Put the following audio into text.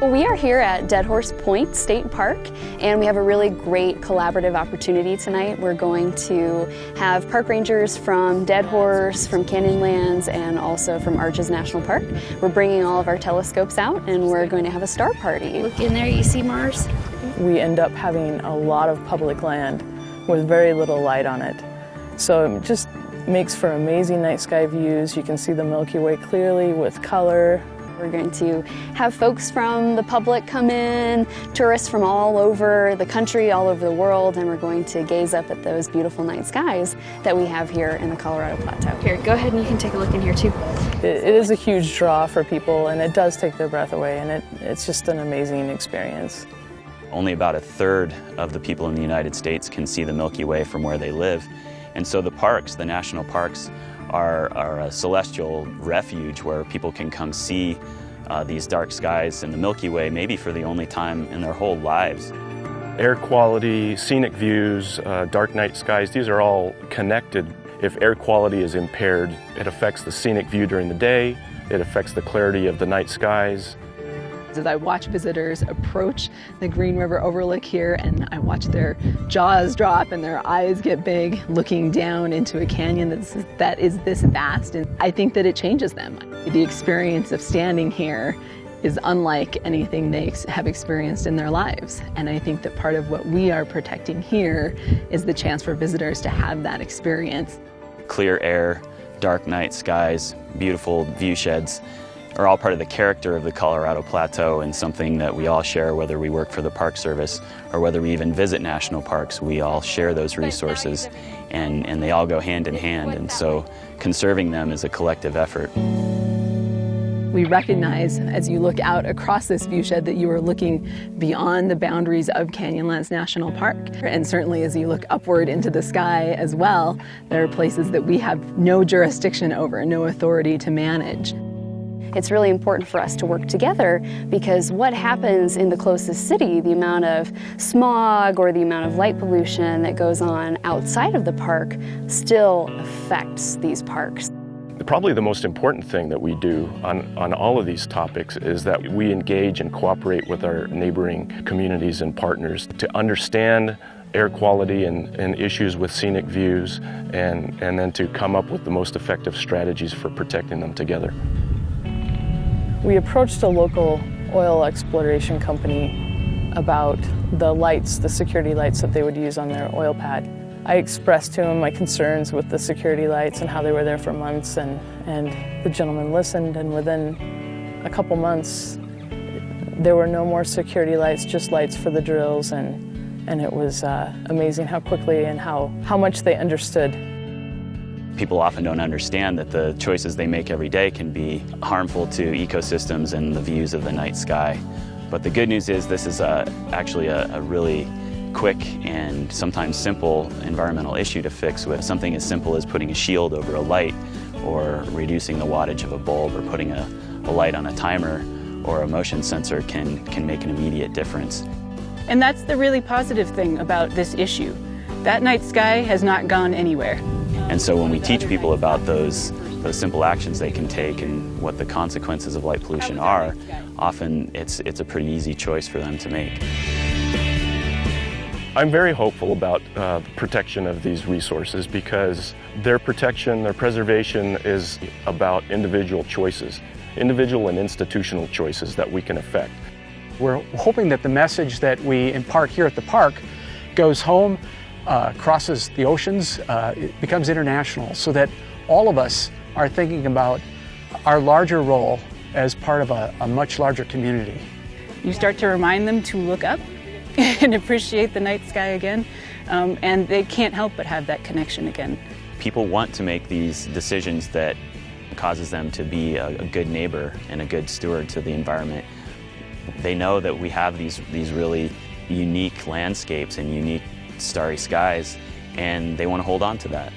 Well, we are here at Dead Horse Point State Park, and we have a really great collaborative opportunity tonight. We're going to have park rangers from Dead Horse, from Canyonlands, and also from Arches National Park. We're bringing all of our telescopes out, and we're going to have a star party. Look in there, you see Mars? We end up having a lot of public land with very little light on it. So it just makes for amazing night sky views. You can see the Milky Way clearly with color. We're going to have folks from the public come in, tourists from all over the country, all over the world, and we're going to gaze up at those beautiful night skies that we have here in the Colorado Plateau. Here, go ahead and you can take a look in here too. It is a huge draw for people, and it does take their breath away, and it's just an amazing experience. Only about a third of the people in the United States can see the Milky Way from where they live. And so the parks, the national parks, are a celestial refuge where people can come see these dark skies and the Milky Way maybe for the only time in their whole lives. Air quality, scenic views, dark night skies, these are all connected. If air quality is impaired, it affects the scenic view during the day, it affects the clarity of the night skies. As I watch visitors approach the Green River overlook here, and I watch their jaws drop and their eyes get big looking down into a canyon that is this vast, and I think that it changes them. The experience of standing here is unlike anything they have experienced in their lives, and I think that part of what we are protecting here is the chance for visitors to have that experience. Clear air, dark night skies, beautiful view sheds are all part of the character of the Colorado Plateau, and something that we all share, whether we work for the Park Service or whether we even visit national parks. We all share those resources, and they all go hand in hand, and so conserving them is a collective effort. We recognize as you look out across this viewshed that you are looking beyond the boundaries of Canyonlands National Park. And certainly as you look upward into the sky as well, there are places that we have no jurisdiction over, no authority to manage. It's really important for us to work together, because what happens in the closest city, the amount of smog or the amount of light pollution that goes on outside of the park, still affects these parks. Probably the most important thing that we do on all of these topics is that we engage and cooperate with our neighboring communities and partners to understand air quality and issues with scenic views, and then to come up with the most effective strategies for protecting them together. We approached a local oil exploration company about the lights, the security lights that they would use on their oil pad. I expressed to him my concerns with the security lights and how they were there for months, and the gentleman listened, and within a couple months there were no more security lights, just lights for the drills, and it was amazing how quickly and how much they understood. People often don't understand that the choices they make every day can be harmful to ecosystems and the views of the night sky. But the good news is this is actually a really quick and sometimes simple environmental issue to fix with something as simple as putting a shield over a light, or reducing the wattage of a bulb, or putting a light on a timer or a motion sensor can make an immediate difference. And that's the really positive thing about this issue. That night sky has not gone anywhere. And so when we teach people about those simple actions they can take and what the consequences of light pollution are, often it's a pretty easy choice for them to make. I'm very hopeful about the protection of these resources, because their protection, their preservation is about individual choices, individual and institutional choices that we can affect. We're hoping that the message that we impart here at the park goes home, crosses the oceans, it becomes international, so that all of us are thinking about our larger role as part of a much larger community. You start to remind them to look up and appreciate the night sky again, and they can't help but have that connection again. People want to make these decisions that causes them to be a good neighbor and a good steward to the environment. They know that we have these really unique landscapes and unique starry skies, and they want to hold on to that.